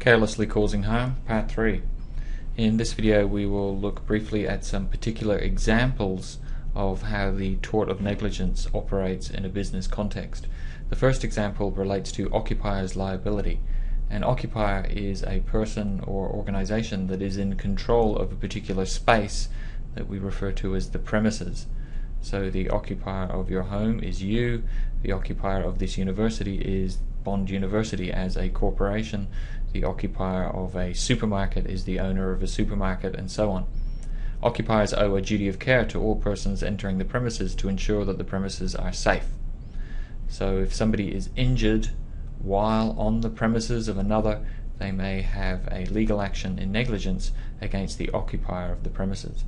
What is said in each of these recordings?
Carelessly Causing Harm, Part 3. In this video we will look briefly at some particular examples of how the tort of negligence operates in a business context. The first example relates to occupier's liability. An occupier is a person or organization that is in control of a particular space that we refer to as the premises. So the occupier of your home is you, the occupier of this university is Bond University as a corporation, the occupier of a supermarket is the owner of a supermarket, and so on. Occupiers owe a duty of care to all persons entering the premises to ensure that the premises are safe. So if somebody is injured while on the premises of another, they may have a legal action in negligence against the occupier of the premises.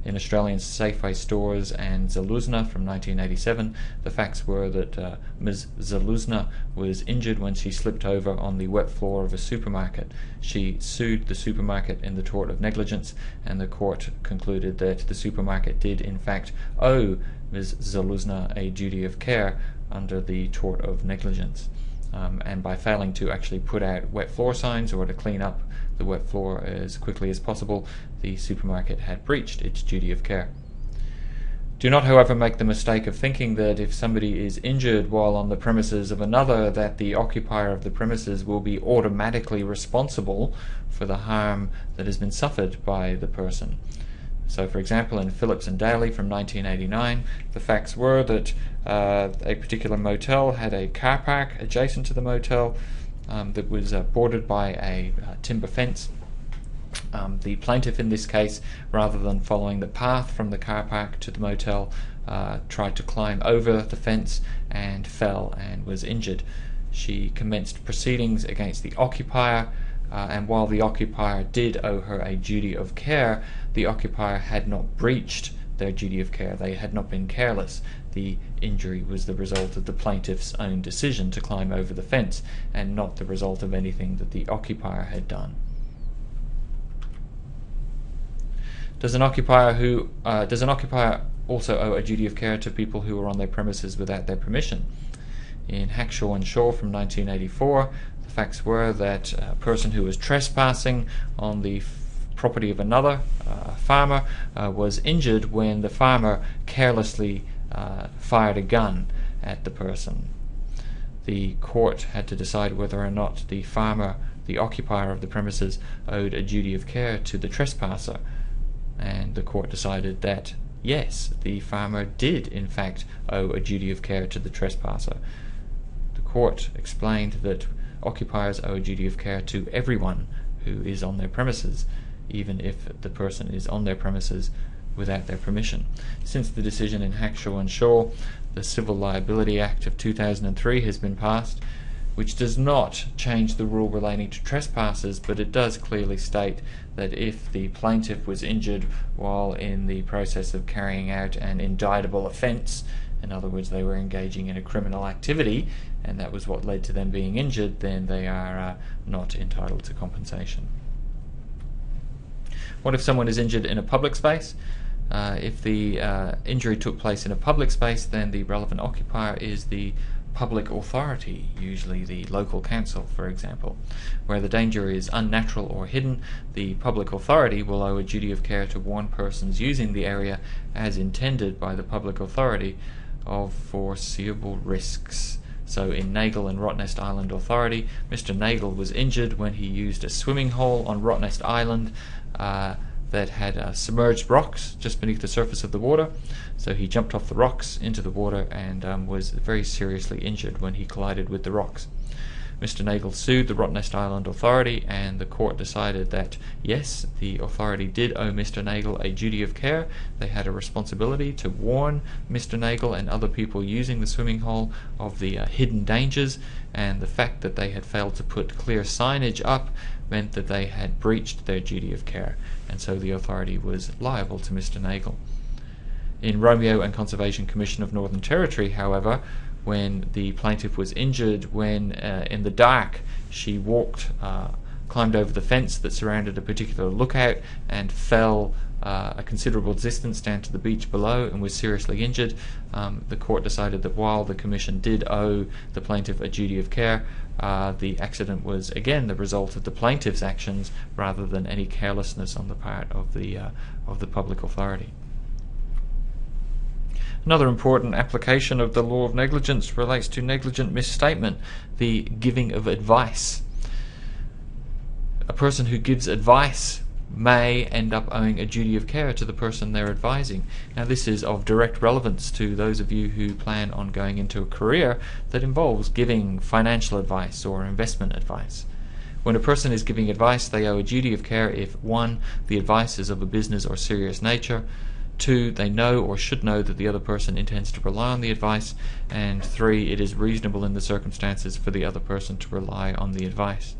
In Australian Safeway Stores and Zaluzna from 1987, the facts were that Ms. Zaluzna was injured when she slipped over on the wet floor of a supermarket. She sued the supermarket in the tort of negligence, and the court concluded that the supermarket did in fact owe Ms. Zaluzna a duty of care under the tort of negligence. And by failing to actually put out wet floor signs or to clean up the wet floor as quickly as possible, the supermarket had breached its duty of care. Do not, however, make the mistake of thinking that if somebody is injured while on the premises of another, that the occupier of the premises will be automatically responsible for the harm that has been suffered by the person. So, for example, in Phillips and Daly from 1989, the facts were that a particular motel had a car park adjacent to the motel that was bordered by a timber fence. The plaintiff in this case, rather than following the path from the car park to the motel, tried to climb over the fence and fell and was injured. She commenced proceedings against the occupier, and while the occupier did owe her a duty of care, the occupier had not breached their duty of care. They had not been careless. The injury was the result of the plaintiff's own decision to climb over the fence, and not the result of anything that the occupier had done. Does an occupier also owe a duty of care to people who are on their premises without their permission? In Hackshaw and Shaw from 1984, the facts were that a person who was trespassing on the property of another farmer was injured when the farmer carelessly fired a gun at the person. The court had to decide whether or not the farmer, the occupier of the premises, owed a duty of care to the trespasser, and the court decided that yes, the farmer did in fact owe a duty of care to the trespasser. The court explained that occupiers owe a duty of care to everyone who is on their premises, even if the person is on their premises without their permission. Since the decision in Hackshaw and Shaw, the Civil Liability Act of 2003 has been passed, which does not change the rule relating to trespassers, but it does clearly state that if the plaintiff was injured while in the process of carrying out an indictable offence, in other words, they were engaging in a criminal activity, and that was what led to them being injured, then they are not entitled to compensation. What if someone is injured in a public space? If the injury took place in a public space, then the relevant occupier is the public authority, usually the local council, for example. Where the danger is unnatural or hidden, the public authority will owe a duty of care to warn persons using the area as intended by the public authority of foreseeable risks. So in Nagle and Rottnest Island Authority, Mr. Nagle was injured when he used a swimming hole on Rottnest Island that had submerged rocks just beneath the surface of the water. So he jumped off the rocks into the water and was very seriously injured when he collided with the rocks. Mr. Nagle sued the Rottnest Island Authority, and the court decided that yes, the authority did owe Mr. Nagle a duty of care. They had a responsibility to warn Mr. Nagle and other people using the swimming hole of the hidden dangers, and the fact that they had failed to put clear signage up meant that they had breached their duty of care, and so the authority was liable to Mr. Nagle. In Romeo and Conservation Commission of Northern Territory, however, when the plaintiff was injured when in the dark she walked climbed over the fence that surrounded a particular lookout and fell a considerable distance down to the beach below and was seriously injured, the court decided that while the Commission did owe the plaintiff a duty of care, the accident was again the result of the plaintiff's actions rather than any carelessness on the part of the public authority. Another important application of the law of negligence relates to negligent misstatement, the giving of advice. A person who gives advice may end up owing a duty of care to the person they're advising. Now, this is of direct relevance to those of you who plan on going into a career that involves giving financial advice or investment advice. When a person is giving advice, they owe a duty of care if 1. The advice is of a business or serious nature, 2. They know or should know that the other person intends to rely on the advice, and 3. It is reasonable in the circumstances for the other person to rely on the advice.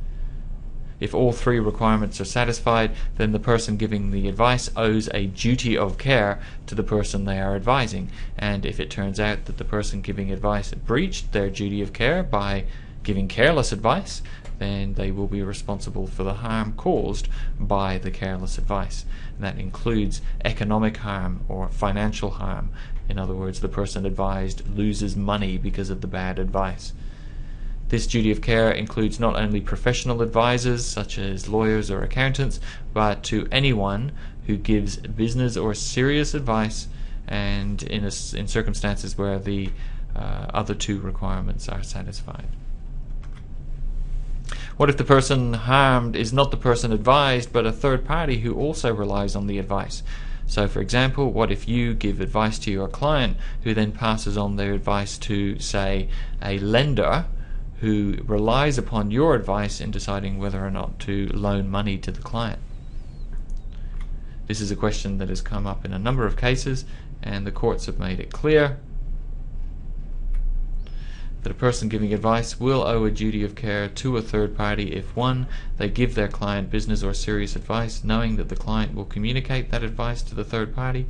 If all 3 requirements are satisfied, then the person giving the advice owes a duty of care to the person they are advising, and if it turns out that the person giving advice breached their duty of care by giving careless advice, then they will be responsible for the harm caused by the careless advice. And that includes economic harm or financial harm. In other words, the person advised loses money because of the bad advice. This duty of care includes not only professional advisors such as lawyers or accountants, but to anyone who gives business or serious advice and in circumstances where the other 2 requirements are satisfied. What if the person harmed is not the person advised but a third party who also relies on the advice? So, for example, what if you give advice to your client who then passes on their advice to, say, a lender who relies upon your advice in deciding whether or not to loan money to the client? This is a question that has come up in a number of cases, and the courts have made it clear that a person giving advice will owe a duty of care to a third party if 1. They give their client business or serious advice knowing that the client will communicate that advice to the third party,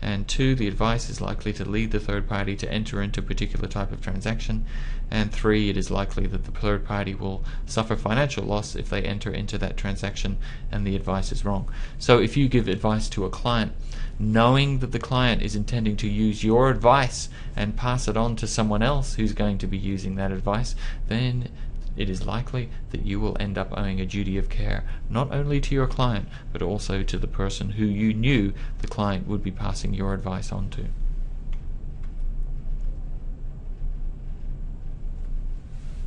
and 2. The advice is likely to lead the third party to enter into a particular type of transaction, and 3. It is likely that the third party will suffer financial loss if they enter into that transaction and the advice is wrong. So if you give advice to a client knowing that the client is intending to use your advice and pass it on to someone else who's going to be using that advice, then it is likely that you will end up owing a duty of care not only to your client but also to the person who you knew the client would be passing your advice on to.